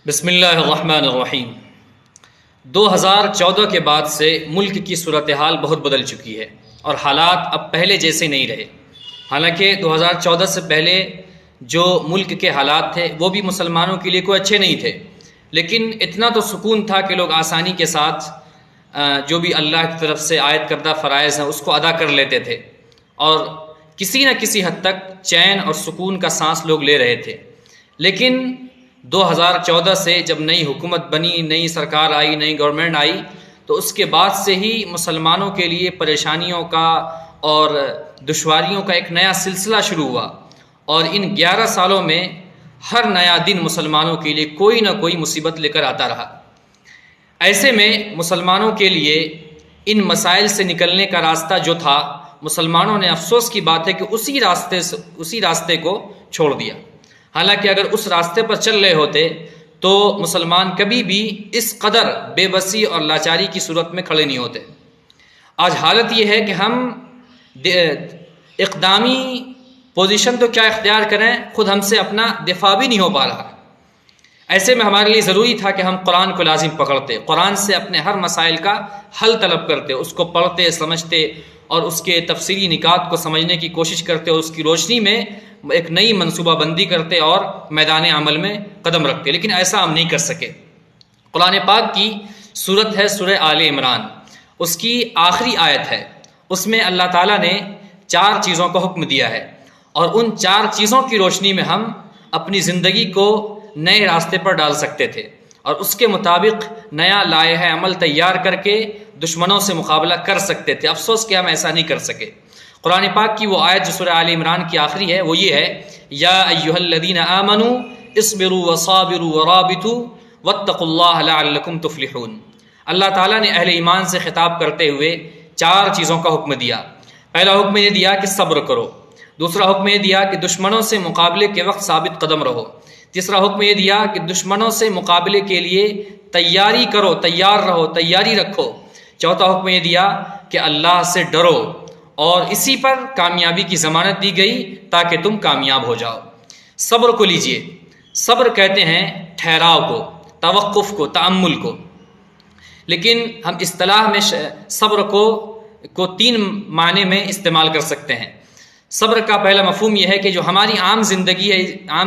بسم اللہ الرحمن الرحیم۔ 2014 کے بعد سے ملک کی صورتحال بہت بدل چکی ہے اور حالات اب پہلے جیسے نہیں رہے۔ حالانکہ 2014 سے پہلے جو ملک کے حالات تھے وہ بھی مسلمانوں کے لیے کوئی اچھے نہیں تھے، لیکن اتنا تو سکون تھا کہ لوگ آسانی کے ساتھ جو بھی اللہ کی طرف سے عائد کردہ فرائض ہیں اس کو ادا کر لیتے تھے، اور کسی نہ کسی حد تک چین اور سکون کا سانس لوگ لے رہے تھے۔ لیکن 2014 سے جب نئی حکومت بنی، نئی سرکار آئی، نئی گورنمنٹ آئی، تو اس کے بعد سے ہی مسلمانوں کے لیے پریشانیوں کا اور دشواریوں کا ایک نیا سلسلہ شروع ہوا، اور ان 11 سالوں میں ہر نیا دن مسلمانوں کے لیے کوئی نہ کوئی مصیبت لے کر آتا رہا۔ ایسے میں مسلمانوں کے لیے ان مسائل سے نکلنے کا راستہ جو تھا، مسلمانوں نے افسوس کی بات ہے کہ اسی راستے کو چھوڑ دیا۔ حالانکہ اگر اس راستے پر چل رہے ہوتے تو مسلمان کبھی بھی اس قدر بے بسی اور لاچاری کی صورت میں کھڑے نہیں ہوتے۔ آج حالت یہ ہے کہ ہم اقدامی پوزیشن تو کیا اختیار کریں، خود ہم سے اپنا دفاع بھی نہیں ہو پا رہا۔ ایسے میں ہمارے لیے ضروری تھا کہ ہم قرآن کو لازم پکڑتے، قرآن سے اپنے ہر مسائل کا حل طلب کرتے، اس کو پڑھتے، سمجھتے اور اس کے تفصیلی نکات کو سمجھنے کی کوشش کرتے، اور اس کی روشنی میں ایک نئی منصوبہ بندی کرتے اور میدان عمل میں قدم رکھتے۔ لیکن ایسا ہم نہیں کر سکے۔ قرآن پاک کی سورت ہے سورہ آل عمران، اس کی آخری آیت ہے، اس میں اللہ تعالیٰ نے 4 چیزوں کا حکم دیا ہے، اور ان 4 چیزوں کی روشنی میں ہم اپنی زندگی کو نئے راستے پر ڈال سکتے تھے، اور اس کے مطابق نیا لائحہ عمل تیار کر کے دشمنوں سے مقابلہ کر سکتے تھے۔ افسوس کہ ہم ایسا نہیں کر سکے۔ قرآن پاک کی وہ آیت جو سورہ آل عمران کی آخری ہے وہ یہ ہے، یا ایھا الذین آمنوا اصبروا وصابروا ورابطوا واتقوا اللہ لعلکم تفلحون۔ اللہ تعالیٰ نے اہل ایمان سے خطاب کرتے ہوئے 4 چیزوں کا حکم دیا۔ پہلا حکم یہ دیا کہ صبر کرو، دوسرا حکم یہ دیا کہ دشمنوں سے مقابلے کے وقت ثابت قدم رہو، تیسرا حکم یہ دیا کہ دشمنوں سے مقابلے کے لیے تیاری کرو، تیار رہو، تیاری رکھو، چوتھا حکم یہ دیا کہ اللہ سے ڈرو، اور اسی پر کامیابی کی ضمانت دی گئی تاکہ تم کامیاب ہو جاؤ۔ صبر کو لیجئے، صبر کہتے ہیں ٹھہراؤ کو، توقف کو، تأمل کو، لیکن ہم اصطلاح میں صبر کو 3 معنی میں استعمال کر سکتے ہیں۔ صبر کا پہلا مفہوم یہ ہے کہ جو ہماری عام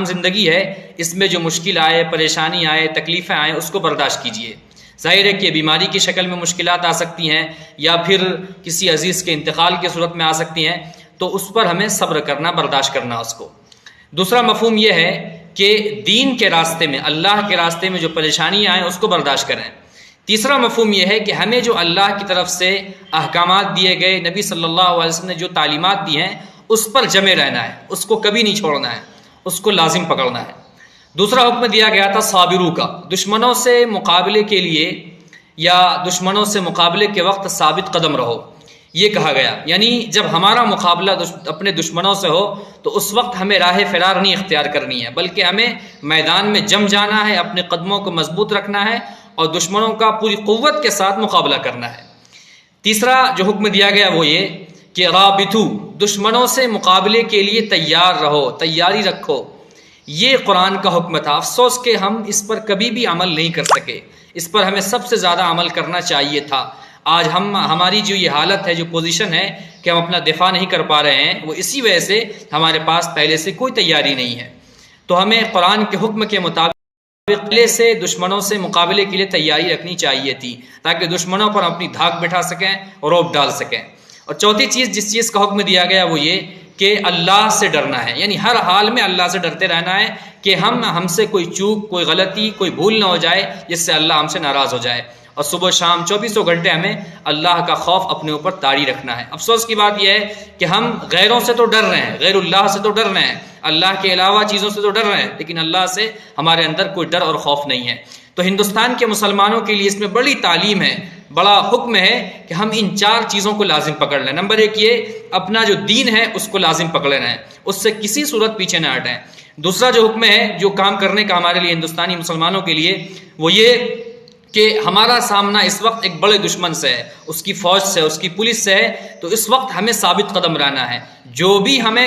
زندگی ہے اس میں جو مشکل آئے، پریشانی آئے، تکلیفیں آئیں، اس کو برداشت کیجئے۔ ظاہر ہے کہ بیماری کی شکل میں مشکلات آ سکتی ہیں، یا پھر کسی عزیز کے انتقال کی صورت میں آ سکتی ہیں، تو اس پر ہمیں صبر کرنا، برداشت کرنا اس کو۔ دوسرا مفہوم یہ ہے کہ دین کے راستے میں، اللہ کے راستے میں جو پریشانیاں آئیں اس کو برداشت کریں۔ تیسرا مفہوم یہ ہے کہ ہمیں جو اللہ کی طرف سے احکامات دیے گئے، نبی صلی اللہ علیہ وسلم نے جو تعلیمات دی ہیں اس پر جمے رہنا ہے، اس کو کبھی نہیں چھوڑنا ہے، اس کو لازم پکڑنا ہے۔ دوسرا حکم دیا گیا تھا صابرو کا، دشمنوں سے مقابلے کے لیے یا دشمنوں سے مقابلے کے وقت ثابت قدم رہو، یہ کہا گیا۔ یعنی جب ہمارا مقابلہ اپنے دشمنوں سے ہو تو اس وقت ہمیں راہ فرار نہیں اختیار کرنی ہے، بلکہ ہمیں میدان میں جم جانا ہے، اپنے قدموں کو مضبوط رکھنا ہے اور دشمنوں کا پوری قوت کے ساتھ مقابلہ کرنا ہے۔ تیسرا جو حکم دیا گیا وہ یہ کہ رابطو، دشمنوں سے مقابلے کے لیے تیار رہو، تیاری رکھو، یہ قرآن کا حکم تھا۔ افسوس کہ ہم اس پر کبھی بھی عمل نہیں کر سکے، اس پر ہمیں سب سے زیادہ عمل کرنا چاہیے تھا۔ آج ہماری جو یہ حالت ہے، جو پوزیشن ہے کہ ہم اپنا دفاع نہیں کر پا رہے ہیں، وہ اسی وجہ سے ہمارے پاس پہلے سے کوئی تیاری نہیں ہے۔ تو ہمیں قرآن کے حکم کے مطابق پہلے سے دشمنوں سے مقابلے کے لیے تیاری رکھنی چاہیے تھی، تاکہ دشمنوں پر اپنی دھاک بٹھا سکیں اور روب ڈال سکیں۔ اور چوتھی چیز جس چیز کا حکم دیا گیا وہ یہ کہ اللہ سے ڈرنا ہے، یعنی ہر حال میں اللہ سے ڈرتے رہنا ہے کہ ہم سے کوئی چوک، کوئی غلطی، کوئی بھول نہ ہو جائے جس سے اللہ ہم سے ناراض ہو جائے، اور صبح شام 24 گھنٹے ہمیں اللہ کا خوف اپنے اوپر طاری رکھنا ہے۔ افسوس کی بات یہ ہے کہ ہم غیروں سے تو ڈر رہے ہیں، غیر اللہ سے تو ڈر رہے ہیں، اللہ کے علاوہ چیزوں سے تو ڈر رہے ہیں، لیکن اللہ سے ہمارے اندر کوئی ڈر اور خوف نہیں ہے۔ تو ہندوستان کے مسلمانوں کے لیے اس میں بڑی تعلیم ہے، بڑا حکم ہے کہ ہم ان 4 چیزوں کو لازم پکڑ لیں۔ نمبر 1 یہ اپنا جو دین ہے اس کو لازم پکڑے رہیں، اس سے کسی صورت پیچھے نہ ہٹیں۔ دوسرا جو حکم ہے، جو کام کرنے کا ہمارے لیے ہندوستانی مسلمانوں کے لیے، وہ یہ کہ ہمارا سامنا اس وقت ایک بڑے دشمن سے ہے، اس کی فوج سے، اس کی پولیس سے ہے، تو اس وقت ہمیں ثابت قدم رہنا ہے۔ جو بھی ہم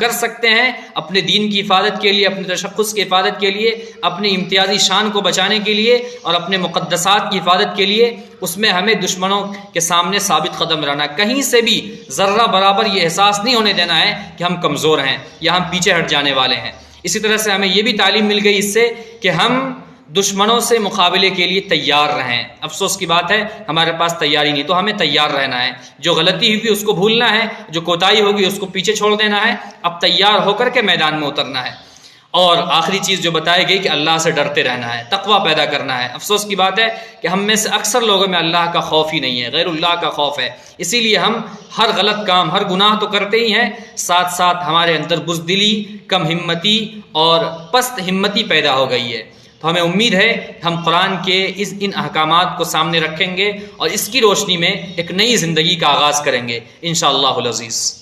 کر سکتے ہیں اپنے دین کی حفاظت کے لیے، اپنے تشخص کی حفاظت کے لیے، اپنی امتیازی شان کو بچانے کے لیے اور اپنے مقدسات کی حفاظت کے لیے، اس میں ہمیں دشمنوں کے سامنے ثابت قدم رہنا، کہیں سے بھی ذرہ برابر یہ احساس نہیں ہونے دینا ہے کہ ہم کمزور ہیں یا ہم پیچھے ہٹ جانے والے ہیں۔ اسی طرح سے ہمیں یہ بھی تعلیم مل گئی اس سے کہ ہم دشمنوں سے مقابلے کے لیے تیار رہیں۔ افسوس کی بات ہے ہمارے پاس تیاری نہیں، تو ہمیں تیار رہنا ہے۔ جو غلطی ہوئی اس کو بھولنا ہے، جو کوتاہی ہوگی اس کو پیچھے چھوڑ دینا ہے، اب تیار ہو کر کے میدان میں اترنا ہے۔ اور آخری چیز جو بتائی گئی کہ اللہ سے ڈرتے رہنا ہے، تقویٰ پیدا کرنا ہے۔ افسوس کی بات ہے کہ ہم میں سے اکثر لوگوں میں اللہ کا خوف ہی نہیں ہے، غیر اللہ کا خوف ہے، اسی لیے ہم ہر غلط کام، ہر گناہ تو کرتے ہی ہیں، ساتھ ساتھ ہمارے اندر بزدلی، کم ہمتی اور پست ہمتی پیدا ہو گئی ہے۔ تو ہمیں امید ہے ہم قرآن کے ان احکامات کو سامنے رکھیں گے اور اس کی روشنی میں ایک نئی زندگی کا آغاز کریں گے انشاءاللہ العزیز۔